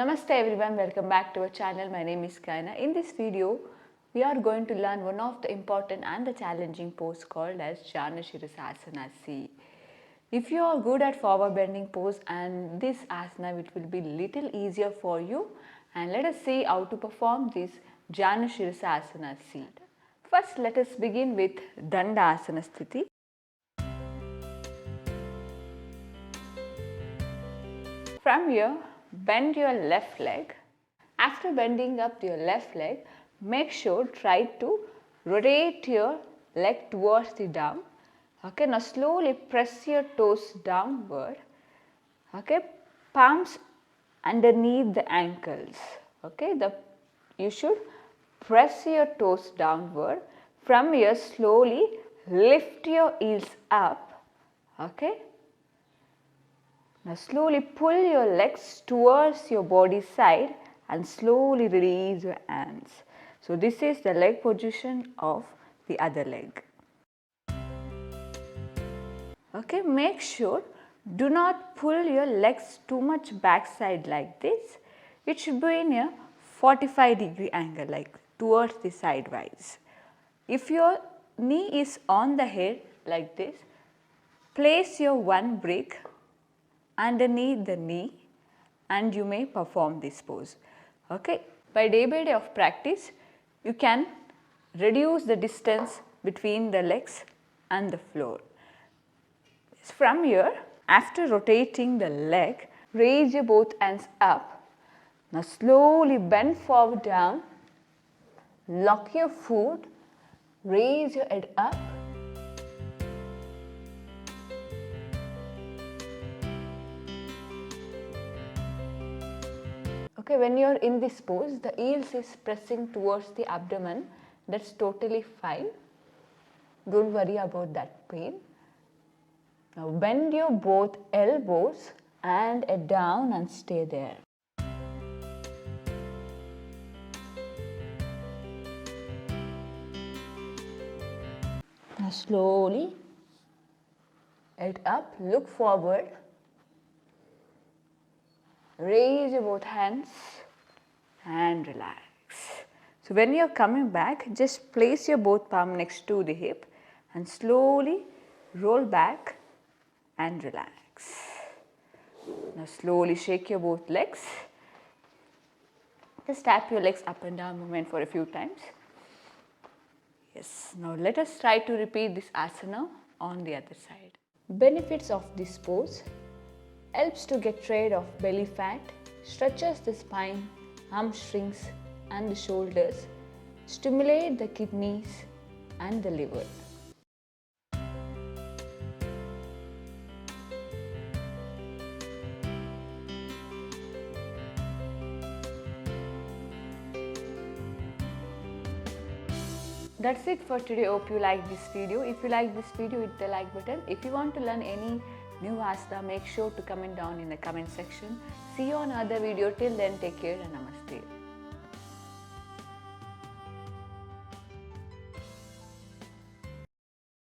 Namaste everyone, welcome back to our channel. My name is Gayana. In this video, we are going to learn one of the important and the challenging pose called as Janu Sirsasana C. If you are good at forward bending pose and this asana, it will be little easier for you. And let us see how to perform this Janu Sirsasana C. First, let us begin with Dandasana Sthiti. From here, bend your left leg. After bending up your left leg, make sure try to rotate your leg towards the down. Okay, now slowly press your toes downward. Okay, palms underneath the ankles. Okay, you should press your toes downward. From here, slowly lift your heels up. Okay. Now slowly pull your legs towards your body side and slowly release your hands. So this is the leg position of the other leg. Okay, make sure do not pull your legs too much backside like this. It should be in a 45-degree angle, like towards the sidewise. If your knee is on the head like this, place your one brick underneath the knee and you may perform this pose. Okay, by day of practice, you can reduce the distance between the legs and the floor. From here, after rotating the leg, raise your both hands up. Now slowly bend forward down, lock your foot, raise your head up. Okay, when you are in this pose, the heels is pressing towards the abdomen. That's totally fine. Don't worry about that pain. Now bend your both elbows and head down and stay there. Now slowly head up, look forward. Raise your both hands and relax. So when you are coming back, just place your both palm next to the hip and slowly roll back and relax. Now slowly shake your both legs. Just tap your legs up and down movement for a few times. Yes, now let us try to repeat this asana on the other side. Benefits of this pose: helps to get rid of belly fat, stretches the spine, hamstrings and the shoulders, stimulate the kidneys and the liver. That's it for today. Hope you like this video. If you like this video, hit the like button. If you want to learn any new asana, make sure to comment down in the comment section. See you on another video. Till then, take care and namaste.